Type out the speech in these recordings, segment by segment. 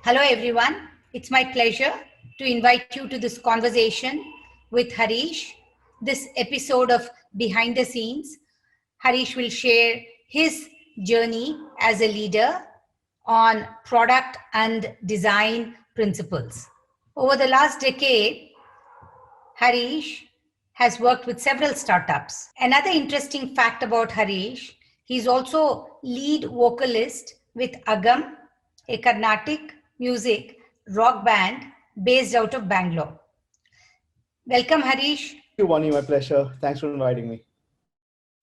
Hello, everyone. It's my pleasure to invite you to this conversation with Harish. This episode of Behind the Scenes, Harish will share his journey as a leader on product and design principles. Over the last decade, Harish has worked with several startups. Another interesting fact about Harish, he's also lead vocalist with Agam, a Carnatic music rock band based out of Bangalore. Welcome, Harish. Thank you, Vani. My pleasure. Thanks for inviting me.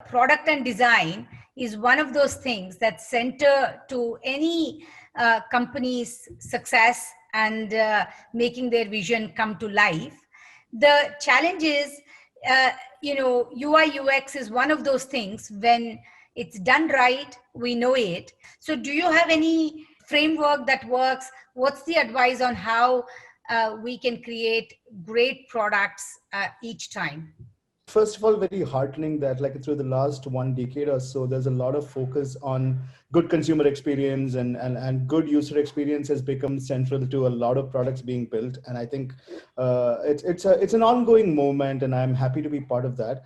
Product and design is one of those things that center to any company's success and making their vision come to life. The challenge is, UI UX is one of those things. When it's done right, we know it. So do you have any framework that works? What's the advice on how we can create great products each time? First of all, very heartening that through the last 1 decade or so, there's a lot of focus on good consumer experience and good user experience has become central to a lot of products being built. And I think it's an ongoing movement, and I'm happy to be part of that.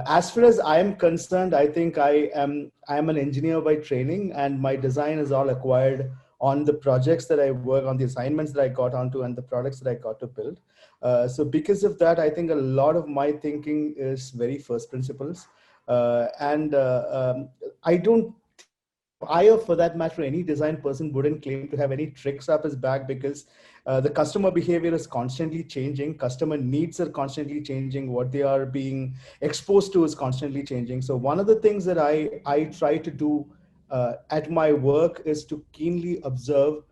As far as I am concerned, I think I am an engineer by training, and my design is all acquired on the projects that I work on, the assignments that I got onto, and the products that I got to build. So because of that, I think a lot of my thinking is very first principles. I, for that matter, any design person wouldn't claim to have any tricks up his back, because the customer behavior is constantly changing. Customer needs are constantly changing. What they are being exposed to is constantly changing. So one of the things that I try to do at my work is to keenly observe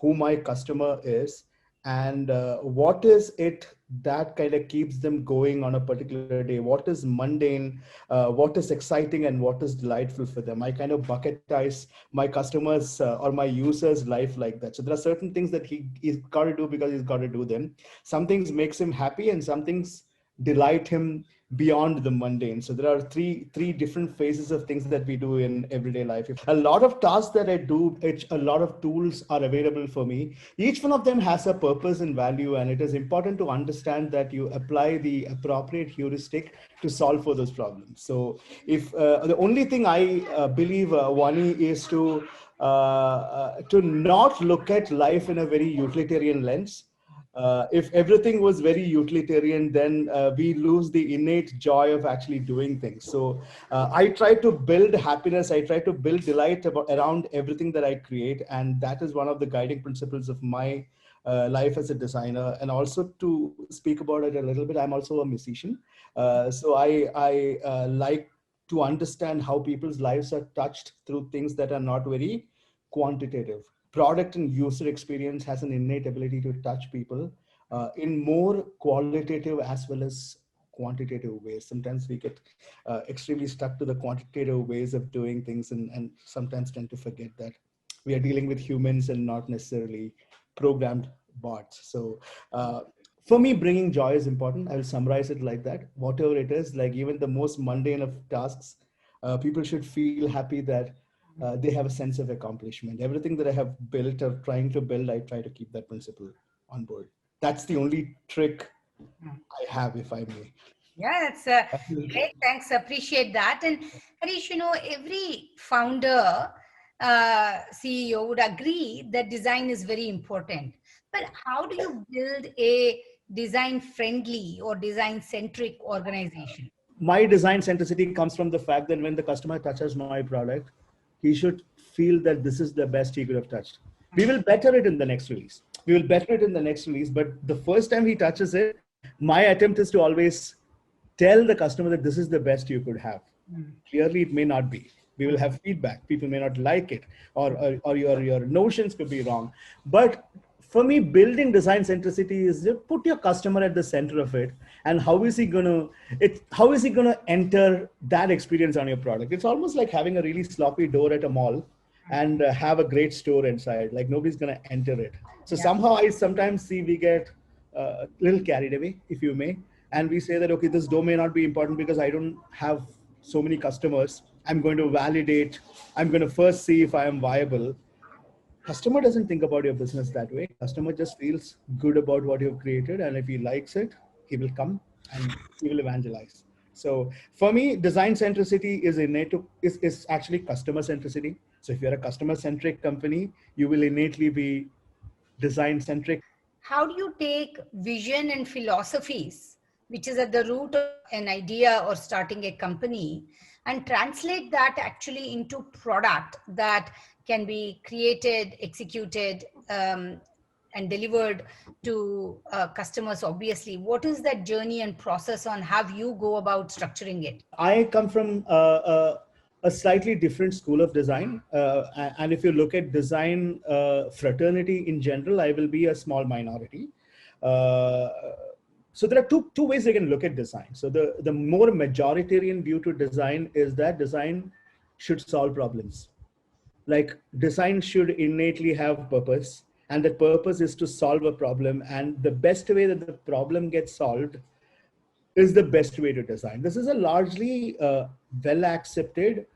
who my customer is and what is it that kind of keeps them going on a particular day. What is mundane, what is exciting, and what is delightful for them. I kind of bucketize my customers or my users' life like that. So there are certain things that he's got to do because he's got to do them. Some things makes him happy, and some things delight him beyond the mundane. So there are three different phases of things that we do in everyday life. A lot of tasks that I do, a lot of tools are available for me. Each one of them has a purpose and value, and it is important to understand that you apply the appropriate heuristic to solve for those problems. So if the only thing I believe, Vani, is to not look at life in a very utilitarian lens. If everything was very utilitarian, then we lose the innate joy of actually doing things. So I try to build happiness. I try to build delight around everything that I create. And that is one of the guiding principles of my life as a designer. And also, to speak about it a little bit, I'm also a musician. So I like to understand how people's lives are touched through things that are not very quantitative. Product and user experience has an innate ability to touch people in more qualitative as well as quantitative ways. Sometimes we get extremely stuck to the quantitative ways of doing things, and sometimes tend to forget that we are dealing with humans and not necessarily programmed bots. So for me, bringing joy is important. I will summarize it like that. Whatever it is, like even the most mundane of tasks, people should feel happy that they have a sense of accomplishment. Everything that I have built or trying to build, I try to keep that principle on board. That's the only trick I have, if I may. Yeah, that's great. Thanks. Appreciate that. And Harish, every founder, CEO would agree that design is very important. But how do you build a design-friendly or design-centric organization? My design centricity comes from the fact that when the customer touches my product, he should feel that this is the best he could have touched. We will better it in the next release. But the first time he touches it, my attempt is to always tell the customer that this is the best you could have. Clearly, it may not be. We will have feedback. People may not like it, or your notions could be wrong. But for me, building design centricity is to put your customer at the center of it, and how is he gonna enter that experience on your product? It's almost like having a really sloppy door at a mall and have a great store inside. Like nobody's gonna enter it. So somehow I sometimes see we get a little carried away, if you may, and we say that, okay, this door may not be important because I don't have so many customers. I'm going to validate. I'm going to first see if I am viable. Customer doesn't think about your business that way. Customer just feels good about what you've created, and if he likes it, he will come and he will evangelize. So for me, design centricity is innate to is actually customer centricity. So if you're a customer centric company, you will innately be design centric. How do you take vision and philosophies, which is at the root of an idea or starting a company, and translate that actually into product that can be created, executed, and delivered to customers? Obviously, what is that journey and process on how you go about structuring it? I come from a slightly different school of design. And if you look at design fraternity in general, I will be a small minority. Uh, so there are two ways you can look at design. So the more majoritarian view to design is that design should solve problems. Like design should innately have purpose, and that purpose is to solve a problem. And the best way that the problem gets solved is the best way to design. This is a largely well accepted,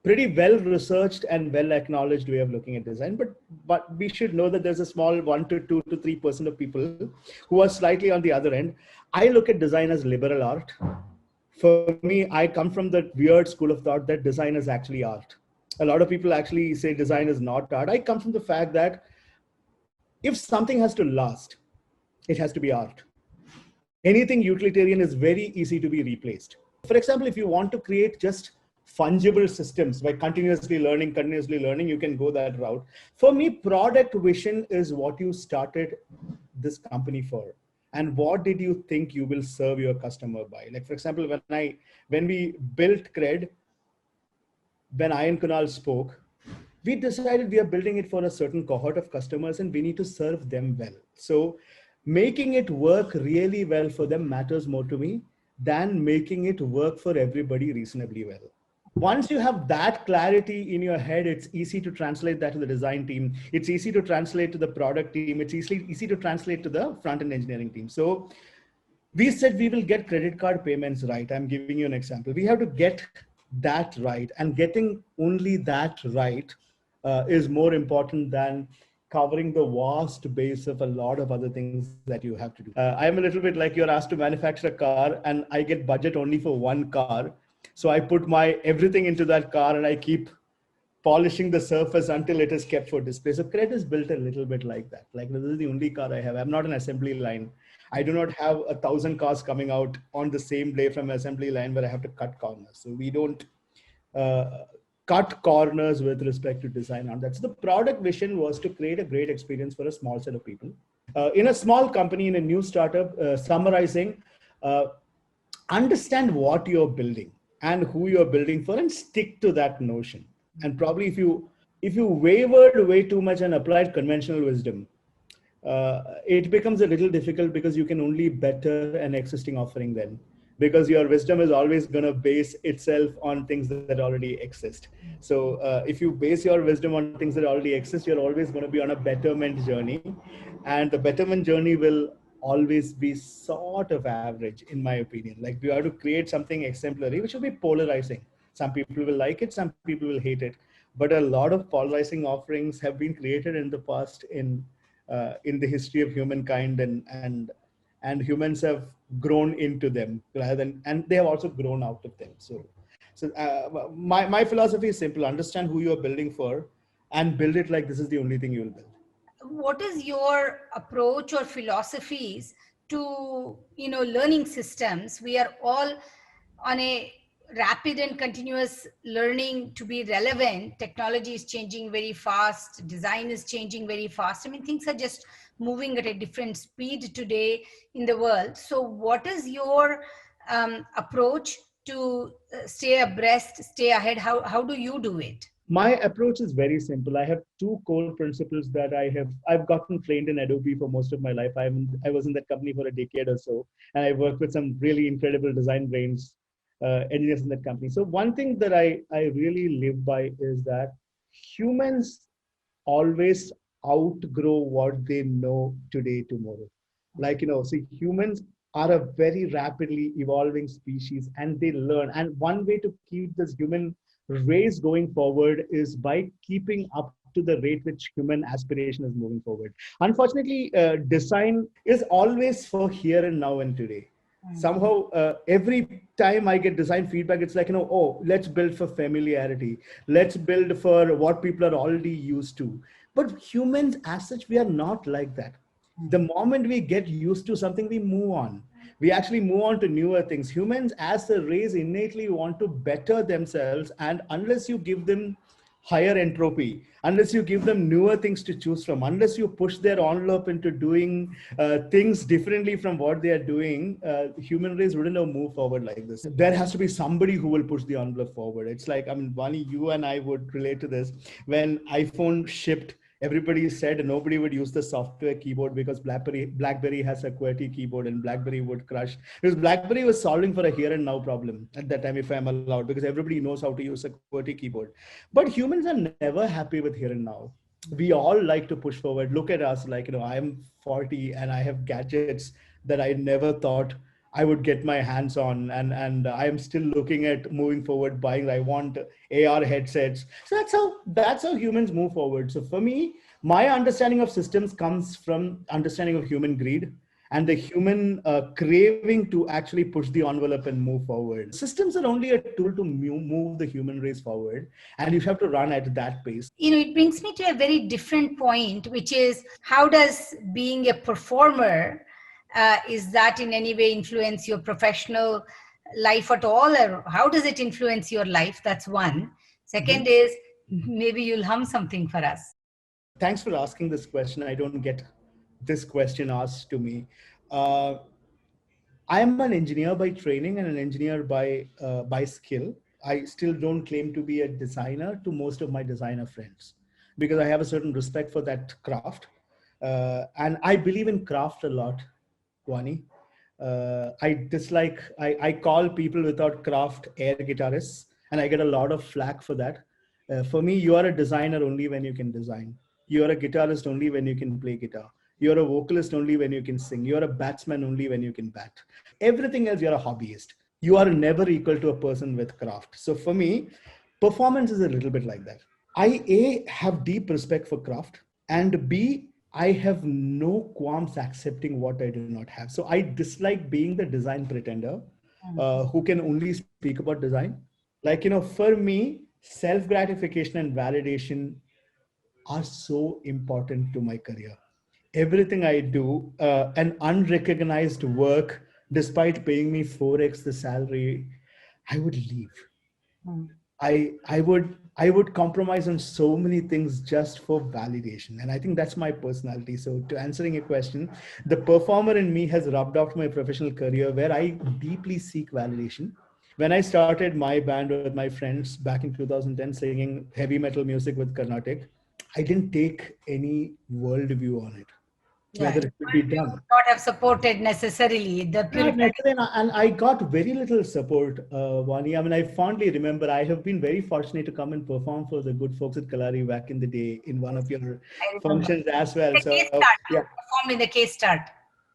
pretty well researched and well acknowledged way of looking at design. But we should know that there's a small 1 to 2 to 3% of people who are slightly on the other end. I look at design as liberal art. For me, I come from the weird school of thought that design is actually art. A lot of people actually say design is not art. I come from the fact that if something has to last, it has to be art. Anything utilitarian is very easy to be replaced. For example, if you want to create just fungible systems by continuously learning, you can go that route. For me, product vision is what you started this company for. And what did you think you will serve your customer by? Like, for example, when we built CRED, when I and Kunal spoke, we decided we are building it for a certain cohort of customers and we need to serve them well. So making it work really well for them matters more to me than making it work for everybody reasonably well. Once you have that clarity in your head, it's easy to translate that to the design team. It's easy to translate to the product team. It's easy to translate to the front-end engineering team. So we said we will get credit card payments right. I'm giving you an example. We have to get that right, and getting only that right is more important than covering the vast base of a lot of other things that you have to do. I'm a little bit like you're asked to manufacture a car and I get budget only for one car. So I put my everything into that car and I keep polishing the surface until it is kept for display. So CRED is built a little bit like that. Like, this is the only car I have. I'm not an assembly line. I do not have 1,000 cars coming out on the same day from assembly line where I have to cut corners. So we don't cut corners with respect to design. And that's the product vision, was to create a great experience for a small set of people. In a small company, in a new startup, summarizing, understand what you're building and who you're building for, and stick to that notion. And probably if you wavered way too much and applied conventional wisdom, it becomes a little difficult because you can only better an existing offering then, because your wisdom is always going to base itself on things that already exist. So if you base your wisdom on things that already exist, you're always going to be on a betterment journey, and the betterment journey will always be sort of average, in my opinion. Like, we have to create something exemplary, which will be polarizing. Some people will like it, some people will hate it, but a lot of polarizing offerings have been created in the past in the history of humankind, and humans have grown into them rather than, and they have also grown out of them. So my philosophy is simple: understand who you are building for, and build it like this is the only thing you will build. What is your approach or philosophies to learning systems? We are all on a rapid and continuous learning to be relevant. Technology is changing very fast, design is changing very fast. I mean, things are just moving at a different speed today in the world. So what is your approach to stay abreast, stay ahead? How do you do it? My approach is very simple. I have two core principles that I've gotten trained in Adobe for most of my life. I was in that company for a decade or so, and I worked with some really incredible design brains, engineers in that company. So one thing that I really live by is that humans always outgrow what they know today tomorrow. Like, see, humans are a very rapidly evolving species, and they learn. And one way to keep this human race going forward is by keeping up to the rate which human aspiration is moving forward. Unfortunately, design is always for here and now and today. Somehow, every time I get design feedback, it's like, oh, let's build for familiarity. Let's build for what people are already used to. But humans, as such, we are not like that. The moment we get used to something, we move on. We actually move on to newer things. Humans, as a race, innately want to better themselves. And unless you give them higher entropy, unless you give them newer things to choose from, unless you push their envelope into doing things differently from what they are doing, human race wouldn't have moved forward like this. There has to be somebody who will push the envelope forward. It's like, I mean, Vani, you and I would relate to this. When iPhone shipped, everybody said nobody would use the software keyboard because BlackBerry has a QWERTY keyboard and BlackBerry would crush, because BlackBerry was solving for a here and now problem at that time, if I'm allowed, because everybody knows how to use a QWERTY keyboard. But humans are never happy with here and now. We all like to push forward. Look at us, like, I'm 40 and I have gadgets that I never thought I would get my hands on, and I am still looking at moving forward, buying. I want AR headsets. So that's how humans move forward. So for me, my understanding of systems comes from understanding of human greed and the human craving to actually push the envelope and move forward. Systems are only a tool to move the human race forward, and you have to run at that pace. It brings me to a very different point, which is, how does being a performer, is that in any way influence your professional life at all, or how does it influence your life? That's one. Second is, maybe you'll hum something for us. Thanks for asking this question. I don't get this question asked to me. Uh, I am an engineer by training and an engineer by skill. I still don't claim to be a designer to most of my designer friends because I have a certain respect for that craft, and I believe in craft a lot, Wani. I call people without craft air guitarists, and I get a lot of flack for that. For me, you are a designer only when you can design. You are a guitarist only when you can play guitar. You're a vocalist only when you can sing. You're a batsman only when you can bat. Everything else, you're a hobbyist. You are never equal to a person with craft. So for me, performance is a little bit like that. I have deep respect for craft, and B, I have no qualms accepting what I do not have. So I dislike being the design pretender who can only speak about design. Like, for me, self gratification and validation are so important to my career. Everything I do, an unrecognized work, despite paying me 4x the salary, I would leave. I would compromise on so many things just for validation, and I think that's my personality. So, to answering your question, the performer in me has rubbed off my professional career, where I deeply seek validation. When I started my band with my friends back in 2010, singing heavy metal music with Carnatic, I didn't take any worldview on it, Yeah, whether it could be you done. would not have supported necessarily the Not puritan. necessarily, and I got very little support, Vani. I mean, I fondly remember I have been very fortunate to come and perform for the good folks at Kalaari back in the day in one of your I remember. functions as well. The case So, start. yeah, You performed in the case start.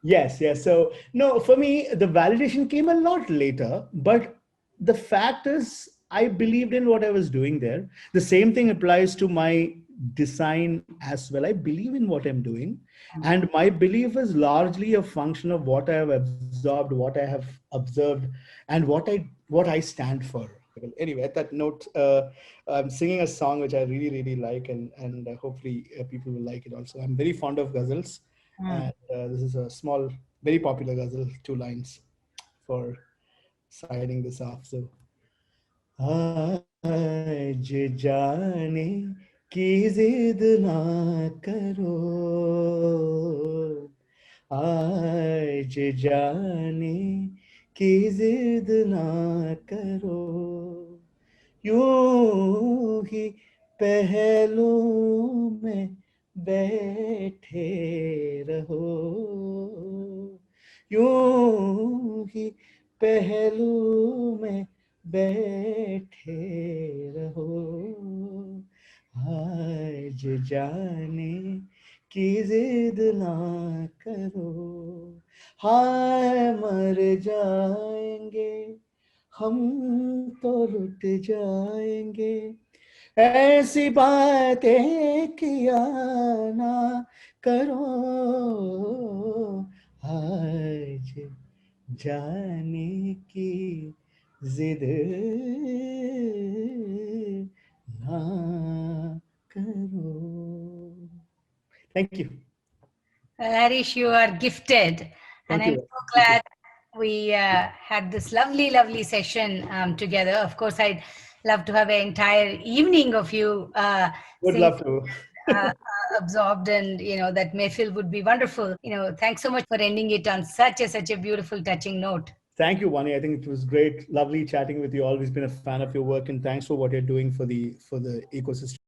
yes, yes. So, no, for me, the validation came a lot later, but the fact is, I believed in what I was doing there. The same thing applies to my design as well. I believe in what I'm doing, and my belief is largely a function of what I have absorbed, what I have observed, and what I stand for. Anyway, at that note, I'm singing a song which I really really like, and hopefully people will like it also. I'm very fond of ghazals, and this is a small, very popular ghazal, 2 lines for signing this off. So, आज जाने की जिद ना करो, आज जाने की जिद ना करो, यूं ही पहलों में बैठे रहो, यूं ही पहलू में बैठे रहो, आज जाने की जिद ना करो, हाय मर जाएंगे हम तो लुट जाएंगे, ऐसी बातें किया ना करो आज जाने की जिद ना करो. Thank you. Harish, you are gifted. And Thank I'm you. so Thank you. glad we had this lovely, lovely session together. Of course, I'd love to have an entire evening of you Would saying love to. absorbed, and that Mayfield would be wonderful. Thanks so much for ending it on such a beautiful, touching note. Thank you, Vani. I think it was great, lovely chatting with you. Always been a fan of your work, and thanks for what you're doing for the ecosystem.